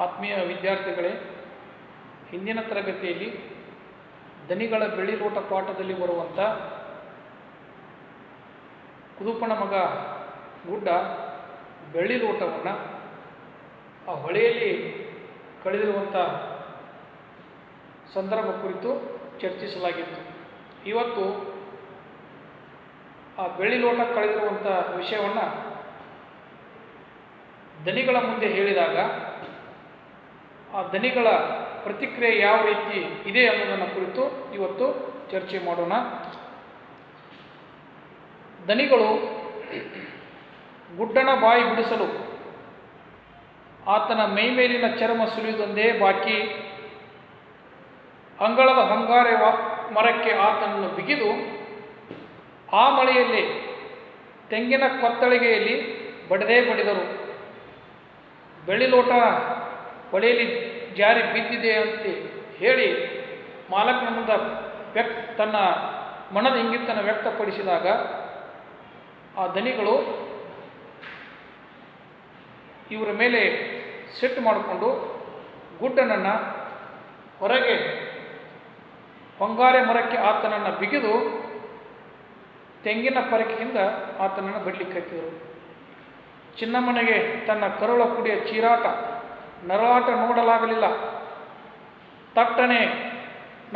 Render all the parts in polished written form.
ಆತ್ಮೀಯ ವಿದ್ಯಾರ್ಥಿಗಳೇ, ಹಿಂದಿನ ತರಗತಿಯಲ್ಲಿ ದನಿಗಳ ಬೆಳ್ಳಿಲೋಟ ಪಾಠದಲ್ಲಿ ಬರುವಂಥ ಕುದುಪನ ಮಗ ಗುಡ್ಡ ಬೆಳ್ಳಿಲೋಟವನ್ನು ಆ ಹೊಳೆಯಲ್ಲಿ ಕಳೆದಿರುವಂಥ ಸಂದರ್ಭ ಕುರಿತು ಚರ್ಚಿಸಲಾಗಿತ್ತು. ಇವತ್ತು ಆ ಬೆಳ್ಳಿಲೋಟ ಕಳೆದಿರುವಂಥ ವಿಷಯವನ್ನು ದನಿಗಳ ಮುಂದೆ ಹೇಳಿದಾಗ ಆ ದನಿಗಳ ಪ್ರತಿಕ್ರಿಯೆ ಯಾವ ರೀತಿ ಇದೆ ಅನ್ನೋದನ್ನು ಕುರಿತು ಇವತ್ತು ಚರ್ಚೆ ಮಾಡೋಣ. ದನಿಗಳು ಗುಡ್ಡನ ಬಾಯಿ ಬಿಡಿಸಲು ಆತನ ಮೈಮೇಲಿನ ಚರ್ಮ ಸುಲಿಯುವುದೊಂದೇ ಬಾಕಿ. ಅಂಗಳದ ಹೊಂಗಾರೆ ಮರಕ್ಕೆ ಆತನನ್ನು ಬಿಗಿದು ಆ ಮಳೆಯಲ್ಲಿ ತೆಂಗಿನ ಕೊತ್ತಳಿಗೆಯಲ್ಲಿ ಬಡಿದರು. ಬೆಳ್ಳಿಲೋಟ ಹೊಳೆಯಲ್ಲಿ ಜಾರಿ ಬಿದ್ದಿದೆ ಅಂತ ಹೇಳಿ ಮಾಲಕನ ಮುಂದೆ ತನ್ನ ಮನದ ಇಂಗಿತನ್ನು ವ್ಯಕ್ತಪಡಿಸಿದಾಗ ಆ ದನಿಗಳು ಇವರ ಮೇಲೆ ಸಿಟ್ಟು ಮಾಡಿಕೊಂಡು ಗುಡ್ಡನನ್ನು ಹೊರಗೆ ಹೊಂಗಾರೆ ಮರಕ್ಕೆ ಆತನನ್ನು ಬಿಗಿದು ತೆಂಗಿನ ಪರಕೆಯಿಂದ ಆತನನ್ನು ಬಡ್ಲಿಕ್ಕೆ ಹಾಕಿದರು. ಚಿನ್ನಮ್ಮನಿಗೆ ತನ್ನ ಕರುಳ ಕುಡಿಯ ಚೀರಾಟ ನರಳಾಟ ನೋಡಲಾಗಲಿಲ್ಲ. ತಟ್ಟನೆ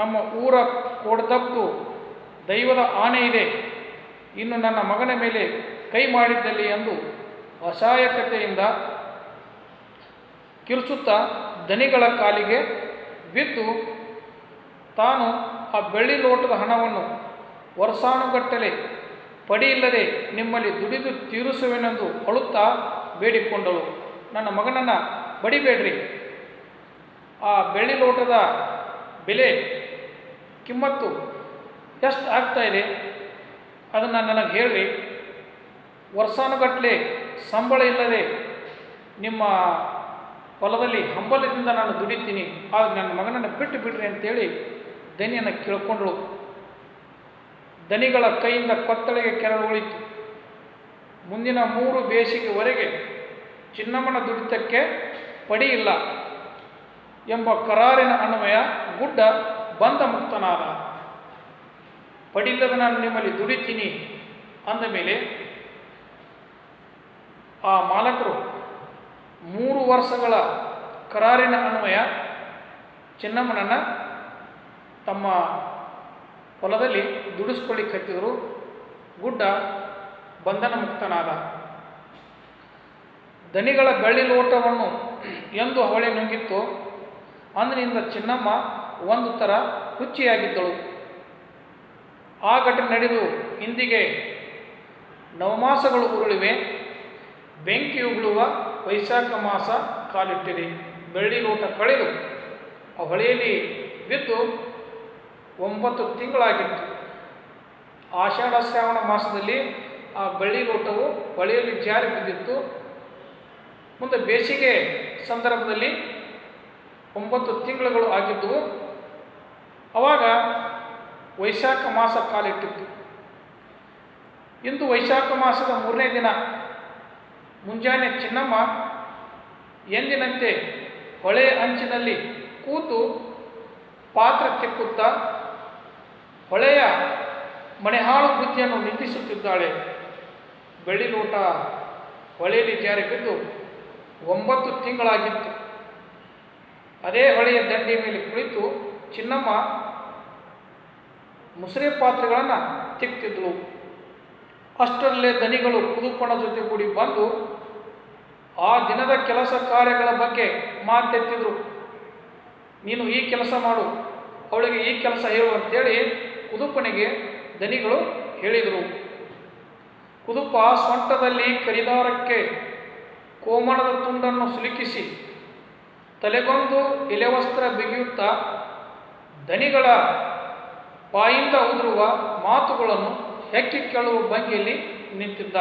ನಮ್ಮ ಊರ ಕೊಡದದ್ದು ದೈವದ ಆಣೆ ಇದೆ, ಇನ್ನು ನನ್ನ ಮಗನ ಮೇಲೆ ಕೈ ಮಾಡಿದ್ದಲ್ಲಿ ಎಂದು ಅಸಹಾಯಕತೆಯಿಂದ ಕಿರುಚುತ್ತಾ ದನಿಗಳ ಕಾಲಿಗೆ ಬಿದ್ದು ತಾನು ಆ ಬೆಳ್ಳಿ ಲೋಟದ ಹಣವನ್ನು ವರ್ಷಾನುಗಟ್ಟಲೆ ಪಡಿಯಿಲ್ಲದೆ ನಿಮ್ಮಲ್ಲಿ ದುಡಿದು ತೀರಿಸುವೆನೆಂದು ಅಳುತ್ತಾ ಬೇಡಿಕೊಂಡಳು. ನನ್ನ ಮಗನನ್ನು ಬಡಿಬೇಡ್ರಿ, ಆ ಬೆಳ್ಳಿ ಲೋಟದ ಬೆಲೆ ಕಿಮ್ಮತ್ತು ಎಷ್ಟು ಆಗ್ತಾ ಇದೆ ಅದನ್ನು ನನಗೆ ಹೇಳ್ರಿ. ವರ್ಷಾನುಗಟ್ಟಲೆ ಸಂಬಳ ಇಲ್ಲದೆ ನಿಮ್ಮ ಹೊಲದಲ್ಲಿ ಹಂಬಲದಿಂದ ನಾನು ದುಡಿತೀನಿ, ಆಗ ನನ್ನ ಮಗನನ್ನು ಬಿಟ್ಟು ಬಿಡ್ರಿ ಅಂತೇಳಿ ದನಿಯನ್ನು ಕೇಳ್ಕೊಂಡಳು. ದನಿಗಳ ಕೈಯಿಂದ ಕೊತ್ತಳಿಗೆ ಕೆರಳು ಉಳಿತು. ಮುಂದಿನ 3 ಬೇಸಿಗೆವರೆಗೆ ಚಿನ್ನಮ್ಮನ ದುಡಿತಕ್ಕೆ ಪಡಿಯಿಲ್ಲ ಎಂಬ ಕರಾರಿನ ಅನ್ವಯ ಗುಡ್ಡ ಬಂಧ ಮುಕ್ತನಾದ. ಪಡಿಲ್ಲದ ನಾನು ನಿಮ್ಮಲ್ಲಿ ದುಡಿತೀನಿ ಅಂದ ಮೇಲೆ ಆ ಮಾಲಕರು 3 ವರ್ಷಗಳ ಕರಾರಿನ ಅನ್ವಯ ಚಿನ್ನಮ್ಮನನ್ನು ತಮ್ಮ ಹೊಲದಲ್ಲಿ ದುಡಿಸ್ಕೊಳ್ಳಿಕ್ಕೆ ಹತ್ತಿದರು. ಗುಡ್ಡ ಬಂಧನ ಮುಕ್ತನಾದ. ದನಿಗಳ ಬೆಳ್ಳಿ ಲೋಟವನ್ನು ಎಂದು ಹೊಳೆ ನುಂಗಿತ್ತು ಅಂದಿನಿಂದ ಚಿನ್ನಮ್ಮ ಒಂದು ಥರ ಹುಚ್ಚಿಯಾಗಿದ್ದಳು. ಆ ಘಟನೆ ನಡೆದು ಇಂದಿಗೆ 9 ಮಾಸಗಳು ಉರುಳಿವೆ. ಬೆಂಕಿ ಉಗುಳುವ ವೈಶಾಖ ಮಾಸ ಕಾಲಿಟ್ಟಿದೆ. ಬೆಳ್ಳಿ ಲೋಟ ಕಳೆದು ಆ ಹೊಳೆಯಲ್ಲಿ ಬಿದ್ದು 9 ತಿಂಗಳಾಗಿತ್ತು. ಆಷಾಢ ಶ್ರಾವಣ ಮಾಸದಲ್ಲಿ ಆ ಬೆಳ್ಳಿ ಲೋಟವು ಹೊಳೆಯಲ್ಲಿ ಜಾರಿ ಬಿದ್ದಿತ್ತು. ಮುಂದೆ ಬೇಸಿಗೆ ಸಂದರ್ಭದಲ್ಲಿ 9 ತಿಂಗಳುಗಳು ಆಗಿದ್ದವು. ಆವಾಗ ವೈಶಾಖ ಮಾಸ ಕಾಲಿಟ್ಟಿತ್ತು. ಇಂದು ವೈಶಾಖ ಮಾಸದ 3ನೇ ದಿನ ಮುಂಜಾನೆ ಚಿನ್ನಮ್ಮ ಎಂದಿನಂತೆ ಹೊಳೆಯ ಅಂಚಿನಲ್ಲಿ ಕೂತು ಪಾತ್ರ ತಿಕ್ಕುತ್ತಾ ಹೊಳೆಯ ಮನೆಹಾಳು ಬುದ್ಧಿಯನ್ನು ನಿಂದಿಸುತ್ತಿದ್ದಾಳೆ. ಬೆಳ್ಳಿ ಲೋಟ ಹೊಳೆಯಲ್ಲಿ ಜಾರಿ ಬಿದ್ದು 9 ತಿಂಗಳಾಗಿತ್ತು. ಅದೇ ಹೊಳೆಯ ದಂಡೆಯ ಮೇಲೆ ಕುಳಿತು ಚಿನ್ನಮ್ಮ ಮುಸುರೆ ಪಾತ್ರೆಗಳನ್ನು ತಿಕ್ತಿದ್ದಳು. ಅಷ್ಟರಲ್ಲೇ ದನಿಗಳು ಕುದುಪನ ಜೊತೆಗೂಡಿ ಬಂದು ಆ ದಿನದ ಕೆಲಸ ಕಾರ್ಯಗಳ ಬಗ್ಗೆ ಮಾತೆತ್ತಿದ್ರು. ನೀನು ಈ ಕೆಲಸ ಮಾಡು, ಅವಳಿಗೆ ಈ ಕೆಲಸ ಹೇಳು ಅಂತೇಳಿ ಕುದುಪನಿಗೆ ದನಿಗಳು ಹೇಳಿದರು. ಕುದುಪ ಸೊಂಟದಲ್ಲಿ ಕರಿದಾರಕ್ಕೆ ಕೋಮಣದ ತುಂಡನ್ನು ಸುಲುಕಿಸಿ ತಲೆಗೊಂದು ಎಲೆವಸ್ತ್ರ ಬಿಗಿಯುತ್ತಾ ದನಿಗಳ ಬಾಯಿಂದ ಉದುರುವ ಮಾತುಗಳನ್ನು ಹೆಕ್ಕಿ ಕೇಳುವ ಭಂಗಿಯಲ್ಲಿ ನಿಂತಿದ್ದ.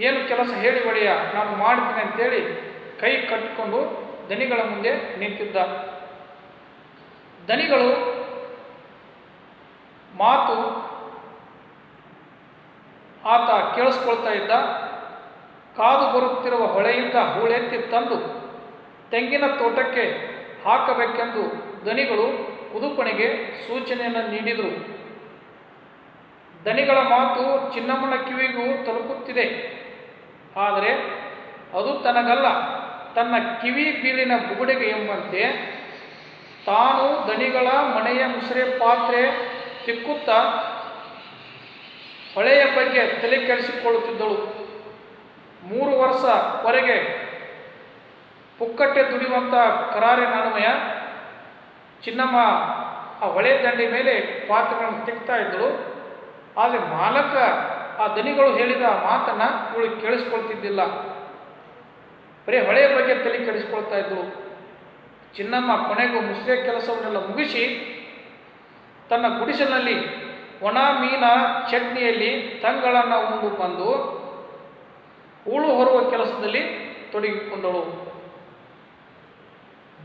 ಏನು ಕೆಲಸ ಹೇಳಿ ಒಡೆಯ, ನಾನು ಮಾಡ್ತೀನಿ ಅಂತೇಳಿ ಕೈ ಕಟ್ಟಿಕೊಂಡು ದನಿಗಳ ಮುಂದೆ ನಿಂತಿದ್ದ. ದನಿಗಳು ಮಾತು ಆತ ಕೇಳಿಸ್ಕೊಳ್ತಾ ಇದ್ದ. ಕಾದು ಬರುತ್ತಿರುವ ಹೊಳೆಯಿಂದ ಹೂಳೆತ್ತಿ ತಂದು ತೆಂಗಿನ ತೋಟಕ್ಕೆ ಹಾಕಬೇಕೆಂದು ದನಿಗಳು ಕುದುಪನಿಗೆ ಸೂಚನೆಯನ್ನು ನೀಡಿದರು. ದನಿಗಳ ಮಾತು ಚಿನ್ನಮ್ಮನ ಕಿವಿಗೂ ತಲುಪುತ್ತಿದೆ. ಆದರೆ ಅದು ತನಗಲ್ಲ, ತನ್ನ ಕಿವಿ ಬೀಳಿನ ಬುಗುಡೆಗೆ ಎಂಬಂತೆ ತಾನು ದನಿಗಳ ಮನೆಯ ಮುಸುರೆ ಪಾತ್ರೆ ತಿಕ್ಕುತ್ತಾ ಹೊಳೆಯ ಬಗ್ಗೆ ತಲೆ ಕೆಡಿಸಿಕೊಳ್ಳುತ್ತಿದ್ದಳು. 3 ವರ್ಷವರೆಗೆ ಪುಕ್ಕಟ್ಟೆ ದುಡಿಯುವಂಥ ಕರಾರಿನ ಅನ್ವಯ ಚಿನ್ನಮ್ಮ ಆ ಹೊಳೆ ದಂಡೆ ಮೇಲೆ ಪಾತ್ರೆಗಳನ್ನು ತಿಕ್ತಾ ಇದ್ದಳು. ಆದರೆ ಮಾಲಕ ಆ ದನಿಗಳು ಹೇಳಿದ ಮಾತನ್ನು ಇವಳು ಕೇಳಿಸ್ಕೊಳ್ತಿದ್ದಿಲ್ಲ. ಬರೀ ಹೊಳೆಯ ಬಗ್ಗೆ ತಲೆ ಕೆಡಿಸ್ಕೊಳ್ತಾ ಇದ್ದಳು. ಚಿನ್ನಮ್ಮ ಕೊನೆಗೂ ಮುಸುರೆ ಕೆಲಸವನ್ನೆಲ್ಲ ಮುಗಿಸಿ ತನ್ನ ಗುಡಿಸಲಿನಲ್ಲಿ ಒಣ ಮೀನ ಚಟ್ನಿಯಲ್ಲಿ ತಂಗಳನ್ನು ಉಂಡು ಬಂದು ಹೂಳು ಹೊರುವ ಕೆಲಸದಲ್ಲಿ ತೊಡಗಿಕೊಂಡಳು.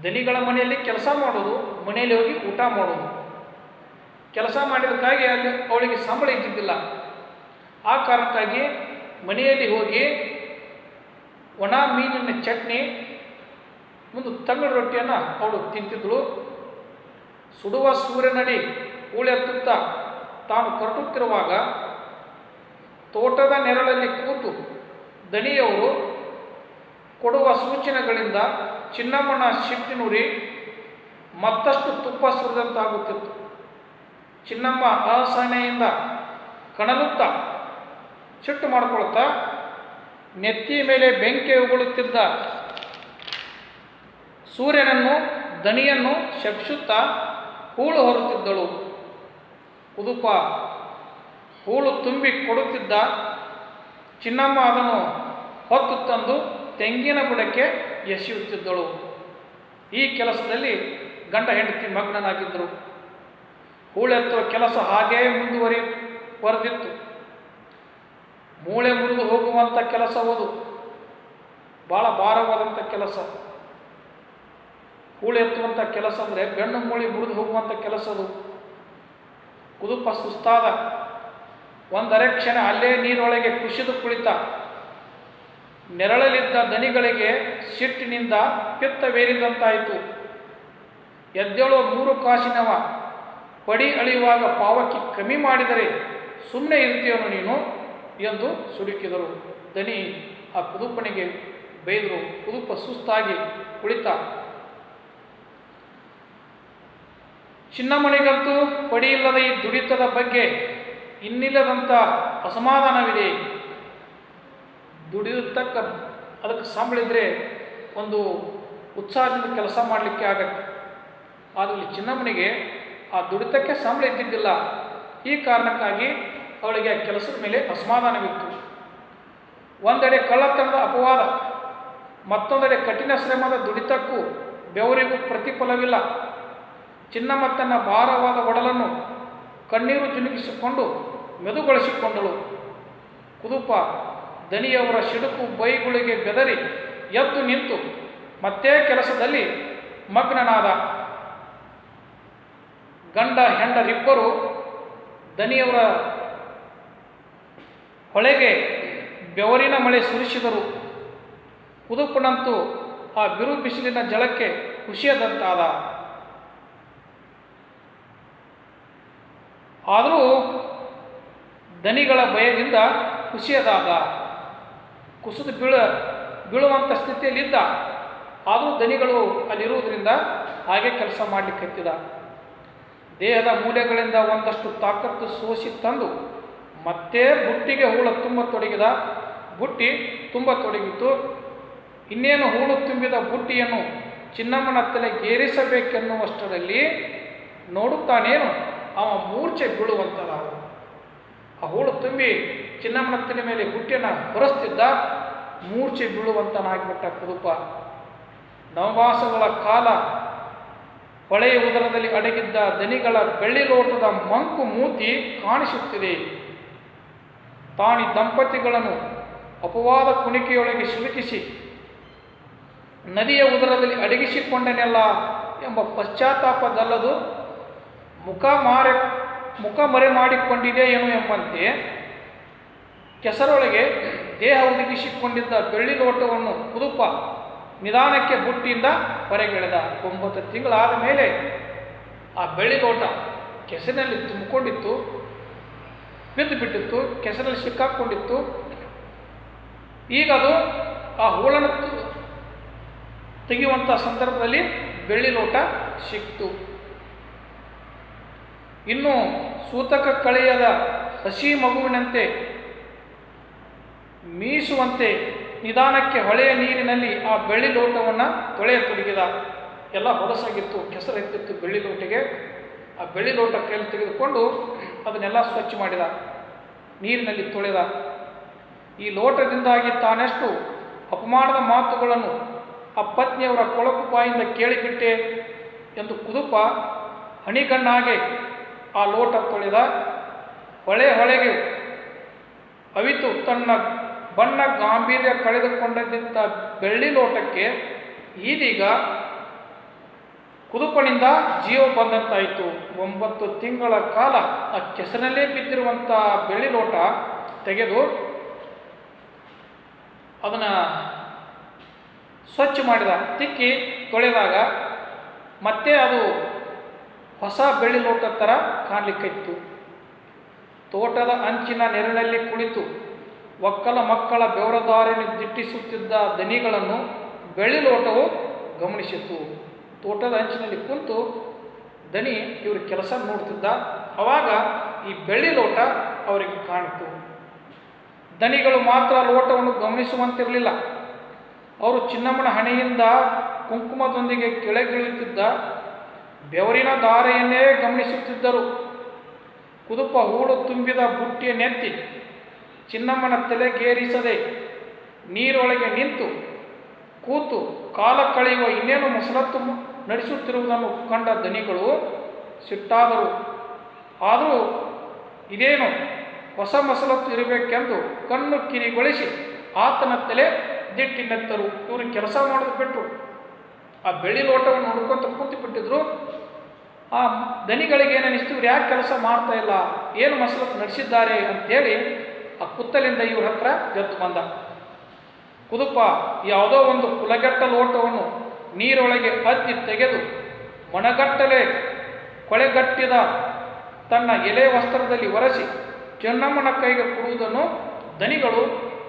ದನಿಗಳ ಮನೆಯಲ್ಲಿ ಕೆಲಸ ಮಾಡೋದು, ಮನೆಯಲ್ಲಿ ಹೋಗಿ ಊಟ ಮಾಡೋದು. ಕೆಲಸ ಮಾಡಿದಕ್ಕಾಗಿ ಅಲ್ಲಿ ಅವಳಿಗೆ ಸಂಬಳ ಇದ್ದಿದ್ದಿಲ್ಲ. ಆ ಕಾರಣಕ್ಕಾಗಿ ಮನೆಯಲ್ಲಿ ಹೋಗಿ ಒಣ ಮೀನಿನ ಚಟ್ನಿ ಒಂದು ತಂಗಳ ರೊಟ್ಟಿಯನ್ನು ಅವಳು ತಿಂತಿದ್ದಳು. ಸುಡುವ ಸೂರ್ಯನಡಿ ಹೂಳೆತ್ತುತ್ತಾ ತಾನು ಕರಟುತ್ತಿರುವಾಗ ತೋಟದ ನೆರಳಲ್ಲಿ ಕೂತು ದನಿಯವರು ಕೊಡುವ ಸೂಚನೆಗಳಿಂದ ಚಿನ್ನಮ್ಮನ ಸಿಟ್ಟಿನುರಿ ಮತ್ತಷ್ಟು ತುಪ್ಪ ಸುರಿದಂತಾಗುತ್ತಿತ್ತು. ಚಿನ್ನಮ್ಮ ಅಸಹನೆಯಿಂದ ಕಣಲುತ್ತಾ ಸಿಟ್ಟು ಮಾಡಿಕೊಳ್ತಾ ನೆತ್ತಿ ಮೇಲೆ ಬೆಂಕಿ ಉಗುಳುತ್ತಿದ್ದ ಸೂರ್ಯನನ್ನು ದನಿಯನ್ನು ಶಪಿಸುತ್ತಾ ಹೂಳು ಹೊರುತ್ತಿದ್ದಳು. ಕುದುಪ ಹೂಳು ತುಂಬಿ ಕೊಡುತ್ತಿದ್ದ. ಚಿನ್ನಮ್ಮ ಅದನ್ನು ಹೊತ್ತು ತಂದು ತೆಂಗಿನ ಬುಡಕ್ಕೆ ಎಸೆಯುತ್ತಿದ್ದಳು. ಈ ಕೆಲಸದಲ್ಲಿ ಗಂಡ ಹೆಂಡತಿ ಮಗ್ನನಾಗಿದ್ದರು. ಹೂಳೆತ್ತುವ ಕೆಲಸ ಹಾಗೆಯೇ ಮುಂದುವರೆದಿತ್ತು. ಮೂಳೆ ಮುರಿದು ಹೋಗುವಂಥ ಕೆಲಸವದು, ಭಾಳ ಭಾರವಾದಂಥ ಕೆಲಸ. ಹೂಳೆತ್ತುವಂಥ ಕೆಲಸ ಅಂದರೆ ಬೆನ್ನು ಮೂಳೆ ಮುರಿದು ಹೋಗುವಂಥ ಕೆಲಸದು. ಕುದುಪ ಸುಸ್ತಾದ. ಒಂದರೆ ಕ್ಷಣ ಅಲ್ಲೇ ನೀರೊಳಗೆ ಕುಸಿದು ಕುಳಿತ. ನೆರಳಲಿದ್ದ ದನಿಗಳಿಗೆ ಸಿಟ್ಟಿನಿಂದ ಪಿತ್ತವೇರಿದಂತಾಯಿತು. ಎದ್ದೇಳೋ 3 ಕಾಸಿನವ ಪಡಿ ಅಳಿಯುವಾಗ ಪಾವಕಿ ಕಮ್ಮಿ ಮಾಡಿದರೆ ಸುಮ್ಮನೆ ಇರ್ತೀಯನು ನೀನು ಎಂದು ಸುಡುಕಿದರು. ದನಿ ಆ ಕುದುಪನಿಗೆ ಬೈದರು. ಕುದುಪ ಸುಸ್ತಾಗಿ ಕುಳಿತ. ಚಿನ್ನಮ್ಮನಿಗಂತೂ ಪಡಿಯಿಲ್ಲದ ಈ ದುಡಿತದ ಬಗ್ಗೆ ಇನ್ನಿಲ್ಲದಂಥ ಅಸಮಾಧಾನವಿದೆ. ದುಡಿಯುತ್ತಕ್ಕ ಅದಕ್ಕೆ ಸಂಬಳಿದ್ರೆ ಒಂದು ಉತ್ಸಾಹದಿಂದ ಕೆಲಸ ಮಾಡಲಿಕ್ಕೆ ಆಗತ್ತೆ. ಆದರೆ ಚಿನ್ನಮ್ಮನಿಗೆ ಆ ದುಡಿತಕ್ಕೆ ಸಂಬಳ ಇದ್ದಿದ್ದಿಲ್ಲ. ಈ ಕಾರಣಕ್ಕಾಗಿ ಅವಳಿಗೆ ಆ ಕೆಲಸದ ಮೇಲೆ ಅಸಮಾಧಾನವಿತ್ತು. ಒಂದೆಡೆ ಕಳ್ಳತನದ ಅಪವಾದ, ಮತ್ತೊಂದೆಡೆ ಕಠಿಣ ಶ್ರಮದ ದುಡಿತಕ್ಕೂ ಬೆವರಿಗೂ ಪ್ರತಿಫಲವಿಲ್ಲ. ಚಿನ್ನಮ್ಮ ತನ್ನ ಭಾರವಾದ ಒಡಲನ್ನು ಕಣ್ಣೀರು ಜುನುಗಿಸಿಕೊಂಡು ಮೆದುಗೊಳಿಸಿಕೊಂಡಳು. ಕುದುಪ ದನಿಯವರ ಸಿಡುಕು ಬೈಗುಳಿಗೆ ಬೆದರಿ ಎದ್ದು ನಿಂತು ಮತ್ತೆ ಕೆಲಸದಲ್ಲಿ ಮಗ್ನನಾದ. ಗಂಡ ಹೆಂಡರಿಬ್ಬರು ದನಿಯವರ ಹೊಳೆಗೆ ಬೆವರಿನ ಮಳೆ ಸುರಿಸಿದರು. ಕುದುಪನಂತೂ ಆ ಬಿರು ಬಿಸಿಲಿನ ಜಳಕ್ಕೆ ಖುಷಿಯದಂತಾದ. ಆದರೂ ದನಿಗಳ ಭಯದಿಂದ ಖುಷಿಯದಾದ. ಕುಸಿದು ಬೀಳುವಂಥ ಸ್ಥಿತಿಯಲ್ಲಿದ್ದ. ಆದರೂ ದನಿಗಳು ಅಲ್ಲಿರುವುದರಿಂದ ಹಾಗೆ ಕೆಲಸ ಮಾಡಲಿಕ್ಕೆ ದೇಹದ ಮೂಲೆಗಳಿಂದ ಒಂದಷ್ಟು ತಾಕತ್ತು ಸೋಸಿ ತಂದು ಮತ್ತೆ ಬುಟ್ಟಿಗೆ ಹೂಳು ತುಂಬತೊಡಗಿದ. ಬುಟ್ಟಿ ತುಂಬತೊಡಗಿತು. ಇನ್ನೇನು ಹೂಳು ತುಂಬಿದ ಬುಟ್ಟಿಯನ್ನು ಚಿನ್ನಮ್ಮನ ತಲೆಗೇರಿಸಬೇಕೆನ್ನುವಷ್ಟರಲ್ಲಿ ನೋಡುತ್ತಾನೇನು ಅವ ಮೂರ್ಛೆ ಬೀಳುವಂತನಾದ. ಆ ಹೂಳು ತುಂಬಿ ಚಿನ್ನಮ್ಮನ ತಲೆ ಮೇಲೆ ಬುಟ್ಟಿಯನ್ನು ಹೊರಸ್ತಿದ್ದ. ಮೂರ್ಛೆ ಬೀಳುವಂತನಾಗಿಬಿಟ್ಟ ಕುದುಪ. ನವಮಾಸಗಳ ಕಾಲ ಹೊಳೆಯ ಉದರದಲ್ಲಿ ಅಡಗಿದ್ದ ದನಿಗಳ ಬೆಳ್ಳಿ ಲೋಟದ ಮಂಕು ಮೂತಿ ಕಾಣಿಸುತ್ತಿದೆ. ತಾನಿ ದಂಪತಿಗಳನ್ನು ಅಪವಾದ ಕುಣಿಕೆಯೊಳಗೆ ಸಿಲುಕಿಸಿ ನದಿಯ ಉದರದಲ್ಲಿ ಅಡಗಿಸಿಕೊಂಡನೆಲ್ಲ ಎಂಬ ಪಶ್ಚಾತ್ತಾಪದಲ್ಲದು ಮುಖ ಮರೆ ಮಾಡಿಕೊಂಡಿದೆ ಏನು ಎಂಬಂತೆ ಕೆಸರೊಳಗೆ ದೇಹ ಒದಗಿಸಿಕೊಂಡಿದ್ದ ಬೆಳ್ಳಿ ಲೋಟವನ್ನು ಕುದುಪ ನಿಧಾನಕ್ಕೆ ಬುಟ್ಟಿಯಿಂದ ಹೊರಗೆಳೆದ. 9 ತಿಂಗಳಾದ ಮೇಲೆ ಆ ಬೆಳ್ಳಿ ಲೋಟ ಕೆಸರಿನಲ್ಲಿ ತುಂಬಿಕೊಂಡಿತ್ತು, ಬಿದ್ದು ಬಿಟ್ಟಿತ್ತು, ಕೆಸರಲ್ಲಿ ಸಿಕ್ಕಾಕೊಂಡಿತ್ತು. ಈಗ ಅದು ಆ ಹೂಳನ್ನು ತೆಗೆಯುವಂಥ ಸಂದರ್ಭದಲ್ಲಿ ಬೆಳ್ಳಿ ಲೋಟ ಸಿಕ್ತು. ಇನ್ನು ಸೂತಕ ಕಳೆಯದ ಹಸಿ ಮಗುವಿನಂತೆ ಮೀಸುವಂತೆ ನಿಧಾನಕ್ಕೆ ಹೊಳೆಯ ನೀರಿನಲ್ಲಿ ಆ ಬೆಳ್ಳಿ ಲೋಟವನ್ನು ತೊಳೆಯತೊಡಗಿದ. ಎಲ್ಲ ಹೊಲಸಾಗಿತ್ತು, ಕೆಸರೆತ್ತಿತ್ತು ಬೆಳ್ಳಿ ಲೋಟೆಗೆ. ಆ ಬೆಳ್ಳಿ ಲೋಟ ಕೈಯಲ್ಲಿ ತೆಗೆದುಕೊಂಡು ಅದನ್ನೆಲ್ಲ ಸ್ವಚ್ಛ ಮಾಡಿದ, ನೀರಿನಲ್ಲಿ ತೊಳೆದ. ಈ ಲೋಟದಿಂದಾಗಿ ತಾನೆಷ್ಟು ಅಪಮಾನದ ಮಾತುಗಳನ್ನು ಆ ಪತ್ನಿಯವರ ಕೊಳಕು ಬಾಯಿಂದ ಕೇಳಿಬಿಟ್ಟೆ ಎಂದು ಕುದುಪ ಹಣಿಗಣ್ಣಾಗೆ ಆ ಲೋಟ ತೊಳೆದ. ಹೊಳೆಗೆ ಅವಿತು ತನ್ನ ಬಣ್ಣ ಗಾಂಭೀರ್ಯ ಕಳೆದುಕೊಂಡಂಥ ಬೆಳ್ಳಿ ಲೋಟಕ್ಕೆ ಇದೀಗ ಕುದುಪನಿಂದ ಜೀವ ಬಂದಂತಾಯಿತು. 9 ತಿಂಗಳ ಕಾಲ ಆ ಕೆಸರಿನಲ್ಲೇ ಬಿದ್ದಿರುವಂಥ ಬೆಳ್ಳಿ ಲೋಟ ತೆಗೆದು ಅದನ್ನು ಸ್ವಚ್ಛ ಮಾಡಿದ. ತಿಕ್ಕಿ ತೊಳೆದಾಗ ಮತ್ತೆ ಅದು ಹೊಸ ಬೆಳ್ಳಿ ಲೋಟ ಥರ ಕಾಣಲಿಕ್ಕಿತ್ತು. ತೋಟದ ಅಂಚಿನ ನೆರಳಲ್ಲಿ ಕುಳಿತು ಒಕ್ಕಲ ಮಕ್ಕಳ ಬೆವರದಾರಿನ ದಿಟ್ಟಿಸುತ್ತಿದ್ದ ದನಿಗಳನ್ನು ಬೆಳ್ಳಿ ಲೋಟವು ಗಮನಿಸಿತು. ತೋಟದ ಅಂಚಿನಲ್ಲಿ ಕುಂತು ದನಿ ಇವರು ಕೆಲಸ ನೋಡ್ತಿದ್ದ. ಆವಾಗ ಈ ಬೆಳ್ಳಿ ಲೋಟ ಅವರಿಗೆ ಕಾಣಿತು. ದನಿಗಳು ಮಾತ್ರ ಲೋಟವನ್ನು ಗಮನಿಸುವಂತಿರಲಿಲ್ಲ. ಅವರು ಚಿನ್ನಮ್ಮನ ಹಣೆಯಿಂದ ಕುಂಕುಮದೊಂದಿಗೆ ಕೆಳಗಿಳಿಯುತ್ತಿದ್ದ ಬೆವರಿನ ಧಾರೆಯನ್ನೇ ಗಮನಿಸುತ್ತಿದ್ದರು. ಕುದುಪ ಹೂಳು ತುಂಬಿದ ಬುಟ್ಟಿಯ ನೆತ್ತಿ ಚಿನ್ನಮ್ಮನ ತಲೆಗೇರಿಸದೆ ನೀರೊಳಗೆ ನಿಂತು ಕೂತು ಕಾಲ ಕಳೆಯುವ ಇನ್ನೇನು ಮಸಲತ್ತು ನಡೆಸುತ್ತಿರುವುದನ್ನು ಕಂಡ ದನಿಗಳು ಸಿಟ್ಟಾದರು. ಆದರೂ ಇದೇನು ಹೊಸ ಮಸಲತ್ತು ಇರಬೇಕೆಂದು ಕಣ್ಣು ಕಿರಿಗೊಳಿಸಿ ಆತನ ತಲೆ ದಿಟ್ಟಿನೆತ್ತರು. ಇವರು ಕೆಲಸ ಮಾಡೋದು ಬಿಟ್ಟರು, ಆ ಬೆಳ್ಳಿ ಲೋಟವನ್ನು ನೋಡ್ಕೊಂತ ಕೂತು ಬಿಟ್ಟಿದ್ರು. ಆ ದನಿಗಳಿಗೆ ಏನನ್ನಿಸ್ತು, ಇವ್ರು ಯಾಕೆ ಕೆಲಸ ಮಾಡ್ತಾ ಇಲ್ಲ, ಏನು ಮಸಲತ್ತು ನಡೆಸಿದ್ದಾರೆ ಅಂತೇಳಿ ಆ ಕುತ್ತಲಿಂದ ಇವ್ರ ಹತ್ರ ಎದ್ದು ಬಂದ. ಕುದುಪ ಯಾವುದೋ ಒಂದು ಕುಲಗೆಟ್ಟ ಲೋಟವನ್ನು ನೀರೊಳಗೆ ಅದ್ದಿ ತೆಗೆದು ಮೊಣಗಟ್ಟಲೆ ಕೊಳೆಗಟ್ಟಿದ ತನ್ನ ಎಲೆ ವಸ್ತ್ರದಲ್ಲಿ ಒರೆಸಿ ಚೆನ್ನಮ್ಮನ ಕೈಗೆ ಕೊಡುವುದನ್ನು ದನಿಗಳು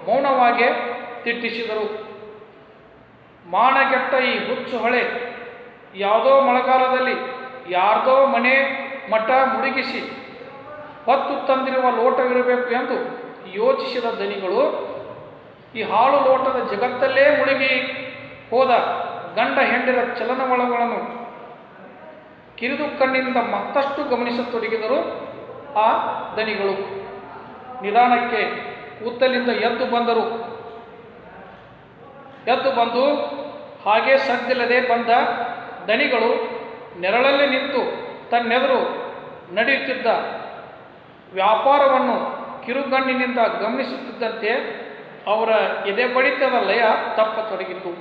ಮೌನವಾಗಿ ತಿಟ್ಟಿಸಿದರು. ಮಾನಗೆಟ್ಟ ಈ ಹುಚ್ಚು ಹೊಳೆ ಯಾವುದೋ ಮಳೆಗಾಲದಲ್ಲಿ ಯಾರ್ದೋ ಮನೆ ಮಠ ಮುಳುಗಿಸಿ ಹೊತ್ತು ತಂದಿರುವ ಲೋಟವಿರಬೇಕು ಎಂದು ಯೋಚಿಸಿದ ದನಿಗಳು ಈ ಹಾಳು ಲೋಟದ ಜಗತ್ತಲ್ಲೇ ಮುಳುಗಿ ಹೋದ ಗಂಡ ಹೆಂಡಿರ ಚಲನವಳಗಳನ್ನು ಕಿರಿದು ಕಣ್ಣಿನಿಂದ ಮತ್ತಷ್ಟು ಗಮನಿಸತೊಡಗಿದರು. ಆ ದನಿಗಳು ನಿಧಾನಕ್ಕೆ ಕೂತಲಿಂದ ಎದ್ದು ಬಂದರು. ಎದ್ದು ಬಂದು ಹಾಗೆ ಸದ್ದಿಲ್ಲದೆ ಬಂದ ದನಿಗಳು ನೆರಳಲ್ಲಿ ನಿಂತು ತನ್ನೆದುರು ನಡೆಯುತ್ತಿದ್ದ ವ್ಯಾಪಾರವನ್ನು ಕಿರುಗಣ್ಣಿನಿಂದ ಗಮನಿಸುತ್ತಿದ್ದಂತೆ ಅವರ ಎದೆ ಬಡಿತದ ಲಯ ತಪ್ಪತೊಡಗಿತು.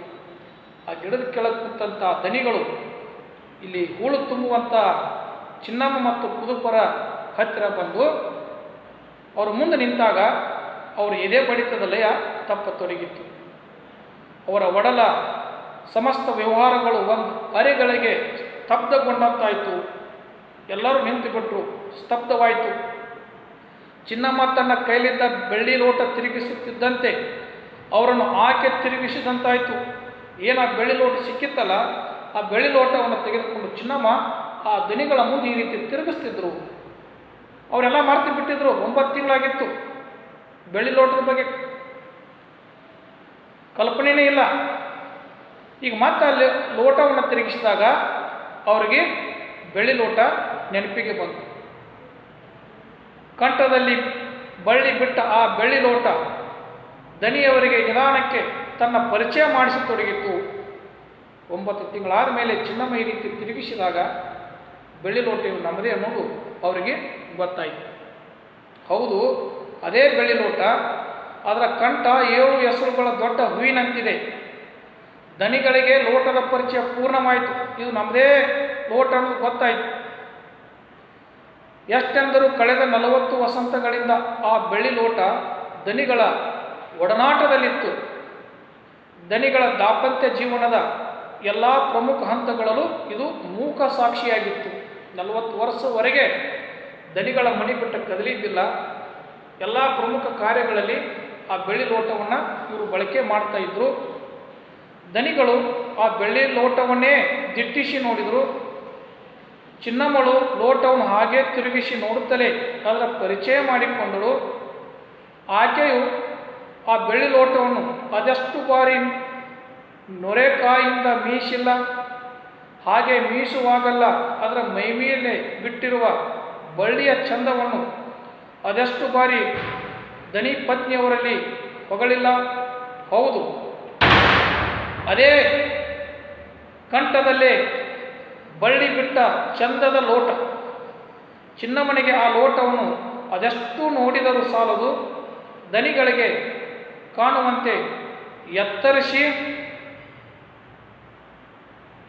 ಆ ಗಿಡದ ಕೆಳಗೆ ಕೂತಂಥ ದನಿಗಳು ಇಲ್ಲಿ ಹೂಳು ತುಂಬುವಂಥ ಚಿನ್ನಮ್ಮ ಮತ್ತು ಕುದುಪರ ಹತ್ತಿರ ಬಂದು ಅವರು ಮುಂದೆ ನಿಂತಾಗ ಅವರ ಎದೆ ಬಡಿತದ ಲಯ ತಪ್ಪತೊಡಗಿತ್ತು. ಅವರ ಒಡಲ ಸಮಸ್ತ ವ್ಯವಹಾರಗಳು ಒಂದು ಅರೆಗಳಿಗೆ ಸ್ತಬ್ಧಗೊಂಡಂತಾಯಿತು. ಎಲ್ಲರೂ ನಿಂತುಬಿಟ್ರು, ಸ್ತಬ್ಧವಾಯಿತು. ಚಿನ್ನಮ್ಮ ತನ್ನ ಕೈಲಿದ್ದ ಬೆಳ್ಳಿ ಲೋಟ ತಿರುಗಿಸುತ್ತಿದ್ದಂತೆ ಅವರನ್ನು ಆಕೆ ತಿರುಗಿಸಿದಂತಾಯಿತು. ಏನು ಆ ಬೆಳ್ಳಿ ಲೋಟ ಸಿಕ್ಕಿತ್ತಲ್ಲ, ಆ ಬೆಳ್ಳಿ ಲೋಟವನ್ನು ತೆಗೆದುಕೊಂಡು ಚಿನ್ನಮ್ಮ ಆ ದನಿಗಳ ಮುಂದೆ ಈ ರೀತಿ ತಿರುಗಿಸ್ತಿದ್ರು. ಅವರೆಲ್ಲ ಮರೆತು ಬಿಟ್ಟಿದ್ರು. 9 ತಿಂಗಳಾಗಿತ್ತು, ಬೆಳ್ಳಿ ಲೋಟದ ಬಗ್ಗೆ ಕಲ್ಪನೆಯೇ ಇಲ್ಲ. ಈಗ ಮತ್ತೆ ಅಲ್ಲಿ ಲೋಟವನ್ನು ತಿರುಗಿಸಿದಾಗ ಅವರಿಗೆ ಬೆಳ್ಳಿ ಲೋಟ ನೆನಪಿಗೆ ಬಂತು. ಕಂಠದಲ್ಲಿ ಬಳ್ಳಿ ಬಿಟ್ಟ ಆ ಬೆಳ್ಳಿ ಲೋಟ ದನಿಯವರಿಗೆ ನಿಧಾನಕ್ಕೆ ತನ್ನ ಪರಿಚಯ ಮಾಡಿಸತೊಡಗಿತ್ತು. 9 ತಿಂಗಳಾದ ಮೇಲೆ ಚಿನ್ನಮ್ಮ ಈ ರೀತಿ ತಿರುಗಿಸಿದಾಗ ಬೆಳ್ಳಿ ಲೋಟವು ನಮ್ಮದೇ ಅನ್ನೋದು ಅವರಿಗೆ ಗೊತ್ತಾಯಿತು. ಹೌದು, ಅದೇ ಬೆಳ್ಳಿ ಲೋಟ, ಅದರ ಕಂಠ 7 ಹೆಸರುಗಳ ದೊಡ್ಡ ಹೂವಿನಂತಿದೆ. ದನಿಗಳಿಗೆ ಲೋಟದ ಪರಿಚಯ ಪೂರ್ಣವಾಯಿತು. ಇದು ನಮ್ಮದೇ ಲೋಟ ಅನ್ನೋದು ಗೊತ್ತಾಯಿತು. ಎಷ್ಟೆಂದರೂ ಕಳೆದ 40 ವಸಂತಗಳಿಂದ ಆ ಬೆಳ್ಳಿ ಲೋಟ ದನಿಗಳ ಒಡನಾಟದಲ್ಲಿತ್ತು. ದನಿಗಳ ದಾಂಪತ್ಯ ಜೀವನದ ಎಲ್ಲ ಪ್ರಮುಖ ಹಂತಗಳಲ್ಲೂ ಇದು ಮೂಕ ಸಾಕ್ಷಿಯಾಗಿತ್ತು. 40 ವರ್ಷವರೆಗೆ ದನಿಗಳ ಮನೆ ಬಿಟ್ಟು ಕದಲಿದ್ದಿಲ್ಲ. ಎಲ್ಲ ಪ್ರಮುಖ ಕಾರ್ಯಗಳಲ್ಲಿ ಆ ಬೆಳ್ಳಿ ಲೋಟವನ್ನು ಇವರು ಬಳಕೆ ಮಾಡ್ತಾ ಇದ್ರು. ದನಿಗಳು ಆ ಬೆಳ್ಳಿ ಲೋಟವನ್ನೇ ದಿಟ್ಟಿಸಿ ನೋಡಿದರು. ಚಿನ್ನಮ್ಮಳು ಲೋಟವನ್ನು ಹಾಗೆ ತಿರುಗಿಸಿ ನೋಡುತ್ತಲೇ ಅದರ ಪರಿಚಯ ಮಾಡಿಕೊಂಡಳು. ಆಕೆಯು ಆ ಬೆಳ್ಳಿ ಲೋಟವನ್ನು ಅದೆಷ್ಟು ಬಾರಿ ನೊರೆಕಾಯಿಂದ ಮೀಸಿಲ್ಲ, ಹಾಗೆ ಮೀಸುವಾಗಲ್ಲ ಅದರ ಮೈಮೇಲೆ ಬಿಟ್ಟಿರುವ ಬಳ್ಳಿಯ ಚಂದವನ್ನು ಅದೆಷ್ಟು ಬಾರಿ ದನಿ ಪತ್ನಿಯವರಲ್ಲಿ ಹೊಗಳಿಲ್ಲ. ಹೌದು, ಅದೇ ಕಂಠದಲ್ಲೇ ಬಳ್ಳಿ ಬಿಟ್ಟ ಚಂದದ ಲೋಟ. ಚಿನ್ನಮ್ಮನಿಗೆ ಆ ಲೋಟವನ್ನು ಅದೆಷ್ಟು ನೋಡಿದರೂ ಸಾಲದು. ದನಿಗಳಿಗೆ ಕಾಣುವಂತೆ ಎತ್ತರಿಸಿ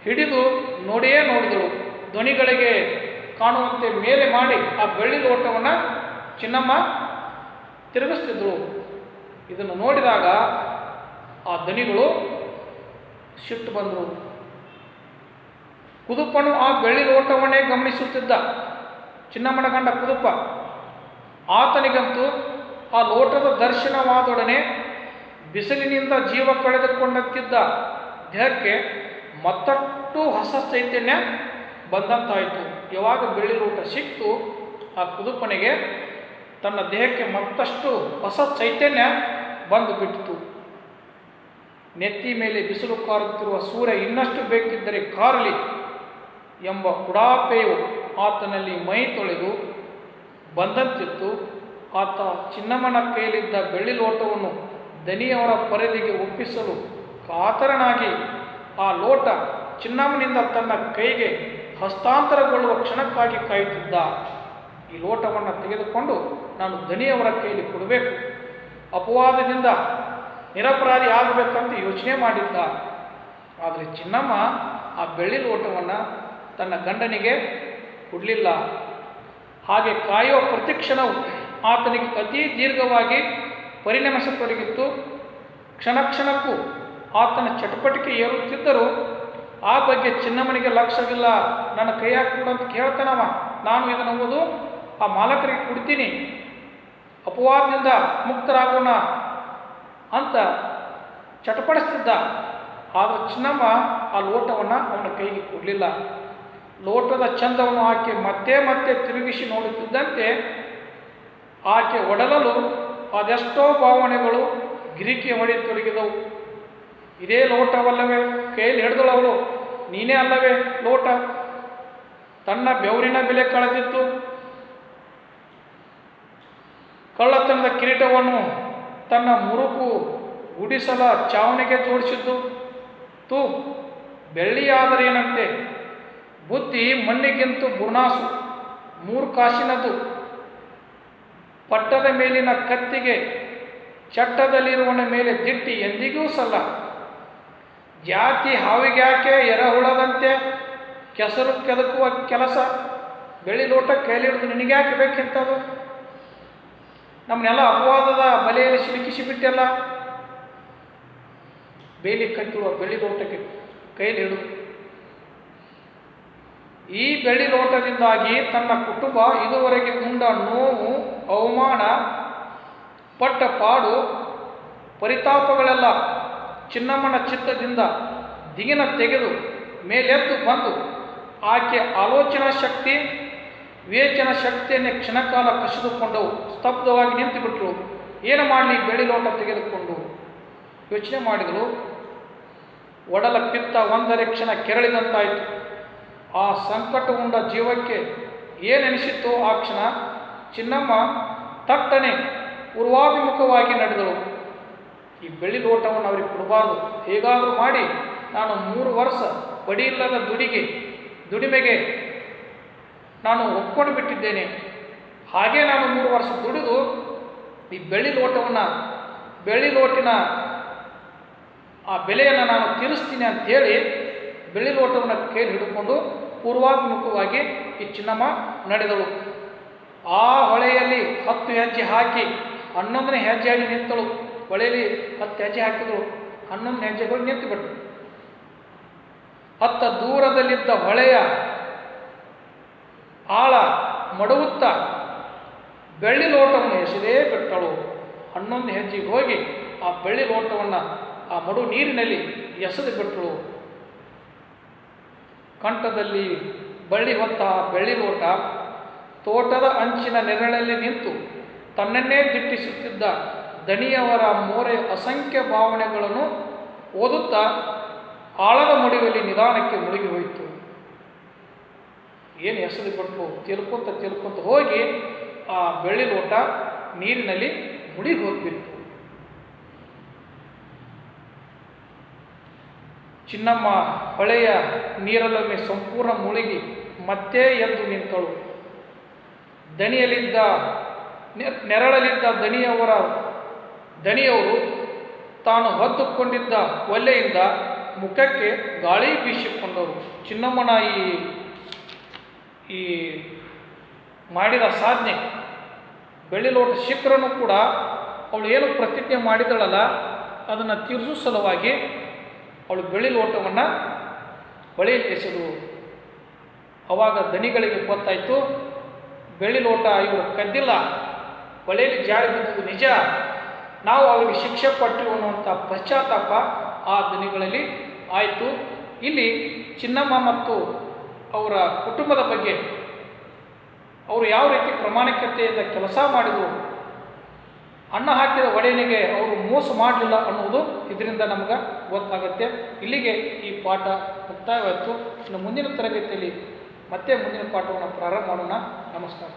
ಹಿಡಿದು ನೋಡಿಯೇ ನೋಡಿದಳು. ಧ್ವನಿಗಳಿಗೆ ಕಾಣುವಂತೆ ಮೇಲೆ ಮಾಡಿ ಆ ಬೆಳ್ಳಿ ಲೋಟವನ್ನು ಚಿನ್ನಮ್ಮ ತಿರುಗಿಸ್ತಿದ್ರು. ಇದನ್ನು ನೋಡಿದಾಗ ಆ ದನಿಗಳು ಸಿಟ್ಟು ಬಂದರು. ಕುದುಪನು ಆ ಬೆಳ್ಳಿ ಲೋಟವನ್ನೇ ಗಮನಿಸುತ್ತಿದ್ದ. ಚಿನ್ನಮ್ಮನ ಗಂಡ ಕುದುಪ. ಆತನಿಗಂತೂ ಆ ಲೋಟದ ದರ್ಶನವಾದೊಡನೆ ಬಿಸಿಲಿನಿಂದ ಜೀವ ಕಳೆದುಕೊಂಡಂತಿದ್ದ ದೇಹಕ್ಕೆ ಮತ್ತಷ್ಟು ಹೊಸ ಚೈತನ್ಯ ಬಂದಂತಾಯಿತು. ಯಾವಾಗ ಬೆಳ್ಳಿ ಲೋಟ ಸಿಕ್ತು, ಆ ಕುದುಪನಿಗೆ ತನ್ನ ದೇಹಕ್ಕೆ ಮತ್ತಷ್ಟು ಹೊಸ ಚೈತನ್ಯ ಬಂದು ಬಿಟ್ಟಿತು. ನೆತ್ತಿ ಮೇಲೆ ಬಿಸಿಲು ಕಾರುತ್ತಿರುವ ಸೂರ್ಯ ಇನ್ನಷ್ಟು ಬೇಕಿದ್ದರೆ ಕಾರಲಿ ಎಂಬ ಉಡಾಪೆಯು ಆತನಲ್ಲಿ ಮೈ ತೊಳೆದು ಬಂದಂತಿತ್ತು. ಆತ ಚಿನ್ನಮ್ಮನ ಕೈಯಲ್ಲಿದ್ದ ಬೆಳ್ಳಿ ಲೋಟವನ್ನು ದನಿಯವರ ಪರದಿಗೆ ಒಪ್ಪಿಸಲು ಕಾತರನಾಗಿ ಆ ಲೋಟ ಚಿನ್ನಮ್ಮನಿಂದ ತನ್ನ ಕೈಗೆ ಹಸ್ತಾಂತರಗೊಳ್ಳುವ ಕ್ಷಣಕ್ಕಾಗಿ ಕಾಯುತ್ತಿದ್ದ. ಈ ಲೋಟವನ್ನು ತೆಗೆದುಕೊಂಡು ನಾನು ದನಿಯವರ ಕೈಯಲ್ಲಿ ಕೊಡಬೇಕು, ಅಪವಾದದಿಂದ ನಿರಪರಾಧಿ ಆಗಬೇಕಂತ ಯೋಚನೆ ಮಾಡಿದ್ದ. ಆದರೆ ಚಿನ್ನಮ್ಮ ಆ ಬೆಳ್ಳಿ ಲೋಟವನ್ನು ತನ್ನ ಗಂಡನಿಗೆ ಕೊಡಲಿಲ್ಲ. ಹಾಗೆ ಕಾಯುವ ಪ್ರತಿಕ್ಷಣವು ಆತನಿಗೆ ಅತಿ ದೀರ್ಘವಾಗಿ ಪರಿಣಮಿಸತೊಡಗಿತ್ತು. ಕ್ಷಣ ಕ್ಷಣಕ್ಕೂ ಆತನ ಚಟಪಟಿಕೆ ಏರುತ್ತಿದ್ದರೂ ಆ ಬಗ್ಗೆ ಚಿನ್ನಮ್ಮನಿಗೆ ಲಕ್ಷ್ಯವಿಲ್ಲ. ನನ್ನ ಕೈಯಾಗ ಕೊಡು ಅಂತ ಕೇಳ್ತಾನವ. ನಾನು ಇದನ್ನು ಓದು ಆ ಮಾಲಕರಿಗೆ ಕೊಡ್ತೀನಿ, ಅಪವಾದದಿಂದ ಮುಕ್ತರಾಗೋಣ ಅಂತ ಚಟಪಡಿಸ್ತಿದ್ದ. ಆದರೆ ಚಿನ್ನಮ್ಮ ಆ ಲೋಟವನ್ನು ಅವನ ಕೈಗೆ ಕೊಡಲಿಲ್ಲ. ಲೋಟದ ಚಂದವನ್ನು ಆಕೆ ಮತ್ತೆ ಮತ್ತೆ ತಿರುಗಿಸಿ ನೋಡುತ್ತಿದ್ದಂತೆ ಆಕೆ ಒಡಲಲು ಅದೆಷ್ಟೋ ಭಾವನೆಗಳು ಗಿರಿಕಿ ಹೊಡೆಯತೊಡಗಿದವು. ಇದೇ ಲೋಟವಲ್ಲವೇ ಕೈಯಲ್ಲಿ ಹಿಡಿದಳವಳು, ನೀನೇ ಅಲ್ಲವೇ ಲೋಟ? ತನ್ನ ಬೆವರಿನ ಬೆಲೆ ಕಳೆದಿತ್ತು. ಕಳ್ಳತನದ ಕಿರೀಟವನ್ನು ತನ್ನ ಮುರುಕು ಗುಡಿಸಲ ಚಾವಣಿಗೆ ಜೋಡಿಸಿದ್ದು. ತೂ ಬೆಳ್ಳಿಯಾದರೇನಂತೆ, ಬುದ್ಧಿ ಮಣ್ಣಿಗಿಂತೂ ಬುರ್ನಾಸು, 3 ಕಾಸಿನದು. ಪಟ್ಟದ ಮೇಲಿನ ಕತ್ತಿಗೆ ಚಟ್ಟದಲ್ಲಿರುವನ ಮೇಲೆ ದಿಟ್ಟಿ ಎಂದಿಗೂ ಸಲ್ಲ. ಜಾತಿ ಹಾವಿಗ್ಯಾಕೆ ಎರೆಹುಳದಂತೆ ಕೆಸರು ಕೆದಕುವ ಕೆಲಸ. ಬೆಳ್ಳಿ ಲೋಟ ಕೈಲಿ ಹಿಡಿದು ನಿನಗ್ಯಾಕೆ ಬೇಕಿಂತದು? ನಮ್ಮನ್ನೆಲ್ಲ ಅಪವಾದದ ಬಲೆಯಲ್ಲಿ ಸಿಲುಕಿಸಿಬಿಟ್ಟೆಲ್ಲ. ಬೇಲಿ ಕಟ್ಟುವ ಬೆಳ್ಳಿ ಲೋಟಕ್ಕೆ ಕೈಲಿ ಹಿಡಿದು. ಈ ಬೆಳ್ಳಿ ಲೋಟದಿಂದಾಗಿ ತನ್ನ ಕುಟುಂಬ ಇದುವರೆಗೆ ಉಂಡ ನೋವು, ಅವಮಾನ, ಪಟ್ಟ ಪಾಡು, ಪರಿತಾಪಗಳೆಲ್ಲ ಚಿನ್ನಮ್ಮನ ಚಿತ್ತದಿಂದ ದಿಗಿನ ತೆಗೆದು ಮೇಲೆದ್ದು ಬಂದು ಆಕೆ ಆಲೋಚನಾ ಶಕ್ತಿ, ವಿವೇಚನಾ ಶಕ್ತಿಯನ್ನೇ ಕ್ಷಣಕಾಲ ಕಸಿದುಕೊಂಡವು. ಸ್ತಬ್ಧವಾಗಿ ನಿಂತು ಬಿಟ್ಟರು. ಏನು ಮಾಡಲಿ? ಬೆಳ್ಳಿ ಲೋಟ ತೆಗೆದುಕೊಂಡು ಯೋಚನೆ ಮಾಡಿದಳು. ಒಡಲ ಪಿತ್ತ ಒಂದರೆ ಕ್ಷಣ ಕೆರಳಿದಂತಾಯಿತು. ಆ ಸಂಕಟ ಉಂಡ ಜೀವಕ್ಕೆ ಏನೆನಿಸಿತ್ತೋ ಆ ಕ್ಷಣ ಚಿನ್ನಮ್ಮ ತಟ್ಟನೆ ಪೂರ್ವಾಭಿಮುಖವಾಗಿ ನಡೆದಳು. ಈ ಬೆಳ್ಳಿ ಲೋಟವನ್ನು ಅವರಿಗೆ ಕೊಡಬಾರ್ದು, ಹೇಗಾದರೂ ಮಾಡಿ ನಾನು 3 ವರ್ಷ ಬಡಿಯಿಲ್ಲದ ದುಡಿಮೆಗೆ ನಾನು ಒಪ್ಕೊಂಡು ಬಿಟ್ಟಿದ್ದೇನೆ. ಹಾಗೆ ನಾನು 3 ವರ್ಷ ದುಡಿದು ಈ ಬೆಳ್ಳಿ ಲೋಟಿನ ಆ ಬೆಲೆಯನ್ನು ನಾನು ತೀರಿಸ್ತೀನಿ ಅಂಥೇಳಿ ಬೆಳ್ಳಿ ಲೋಟವನ್ನು ಕೈಲಿ ಹಿಡ್ಕೊಂಡು ಪೂರ್ವಾಭಿಮುಖವಾಗಿ ಈ ಚಿನ್ನಮ್ಮ ನಡೆದಳು. ಆ ಹೊಳೆಯಲ್ಲಿ 10 ಹೆಜ್ಜೆ ಹಾಕಿ 11ನೇ ಹೆಜ್ಜೆಯಲ್ಲಿ ನಿಂತಳು. ಹೊಳೆಯಲ್ಲಿ 10 ಹೆಜ್ಜೆ ಹಾಕಿದ್ರು, 11 ಹೆಜ್ಜೆಗಳು ನಿಂತು ಬಿಟ್ಟರು. ಅತ್ತ ದೂರದಲ್ಲಿದ್ದ ಹೊಳೆಯ ಆಳ ಮಡವುತ್ತಾ ಬೆಳ್ಳಿ ಲೋಟವನ್ನು ಎಸೆದೇ ಬಿಟ್ಟಳು. 11 ಹೆಜ್ಜೆಗೆ ಹೋಗಿ ಆ ಬೆಳ್ಳಿ ಲೋಟವನ್ನು ಆ ಮಡು ನೀರಿನಲ್ಲಿ ಎಸೆದು ಬಿಟ್ಟಳು. ಕಂಠದಲ್ಲಿ ಬಳ್ಳಿ ಹೊತ್ತ ಬೆಳ್ಳಿ ಲೋಟ ತೋಟದ ಅಂಚಿನ ನೆರಳಲ್ಲಿ ನಿಂತು ತನ್ನನ್ನೇ ದಿಟ್ಟಿಸುತ್ತಿದ್ದ ದಣಿಯವರ ಮೋರೆ ಅಸಂಖ್ಯ ಭಾವನೆಗಳನ್ನು ಓದುತ್ತಾ ಆಳದ ಮಡುವಲ್ಲಿ ನಿಧಾನಕ್ಕೆ ಮುಳುಗಿ ಹೋಯಿತು. ಏನು ಎಸೆದು ಬಿಟ್ಟು ತಿಳ್ಕೊಂತ ಹೋಗಿ ಆ ಬೆಳ್ಳಿ ಲೋಟ ನೀರಿನಲ್ಲಿ ಮುಳುಗಿ ಹೋಗ್ಬಿಟ್ಟು. ಚಿನ್ನಮ್ಮ ಹೊಳೆಯ ನೀರಲ್ಲೊಮ್ಮೆ ಸಂಪೂರ್ಣ ಮುಳುಗಿ ಮತ್ತೆ ಎದ್ದು ನಿಂತಳು. ದಣಿಯಲ್ಲಿದ್ದ ನೆರಳಲಿದ್ದ ದಣಿಯವರು ತಾನು ಹೊದ್ದುಕೊಂಡಿದ್ದ ಒಲ್ಲೆಯಿಂದ ಮುಖಕ್ಕೆ ಗಾಳಿ ಬೀಸಿಕೊಂಡರು. ಚಿನ್ನಮ್ಮನ ಈ ಮಾಡಿದ ಸಾಧನೆ, ಬೆಳ್ಳಿ ಲೋಟ ಸಿಕ್ಕರನ್ನು ಕೂಡ ಅವಳು ಏನು ಪ್ರತಿಜ್ಞೆ ಮಾಡಿದಳಲ್ಲ ಅದನ್ನು ತೀರಿಸುವ ಸಲುವಾಗಿ ಅವಳು ಬೆಳ್ಳಿ ಲೋಟವನ್ನು ಹೊಳೆಯಲ್ಲಿ ಎಸೆದು. ಅವಾಗ ದಣಿಗಳಿಗೆ ಗೊತ್ತಾಯಿತು, ಬೆಳ್ಳಿ ಲೋಟ ಇವರು ಕದ್ದಿಲ್ಲ, ಹೊಳೆಯಲ್ಲಿ ಜಾರಿ ಬಿದ್ದುದು ನಿಜ, ನಾವು ಅವರಿಗೆ ಶಿಕ್ಷೆ ಪಟ್ಟಿವು ಅನ್ನುವಂಥ ಪಶ್ಚಾತ್ತಾಪ ಆ ದಣಿಗಳಲ್ಲಿ ಆಯಿತು. ಇಲ್ಲಿ ಚಿನ್ನಮ್ಮ ಮತ್ತು ಅವರ ಕುಟುಂಬದ ಬಗ್ಗೆ ಅವರು ಯಾವ ರೀತಿ ಪ್ರಾಮಾಣಿಕತೆಯಿಂದ ಕೆಲಸ ಮಾಡಿದರು, ಅನ್ನ ಹಾಕಿದ ಒಡೆಯನಿಗೆ ಅವರು ಮೋಸ ಮಾಡಲಿಲ್ಲ ಅನ್ನುವುದು ಇದರಿಂದ ನಮಗೆ ಗೊತ್ತಾಗುತ್ತೆ. ಇಲ್ಲಿಗೆ ಈ ಪಾಠ ಮುಕ್ತಾಯವಾಯಿತು. ಇನ್ನು ಮುಂದಿನ ತರಗತಿಯಲ್ಲಿ ಮತ್ತೆ ಮುಂದಿನ ಪಾಠವನ್ನು ಪ್ರಾರಂಭ ಮಾಡೋಣ. ನಮಸ್ಕಾರ.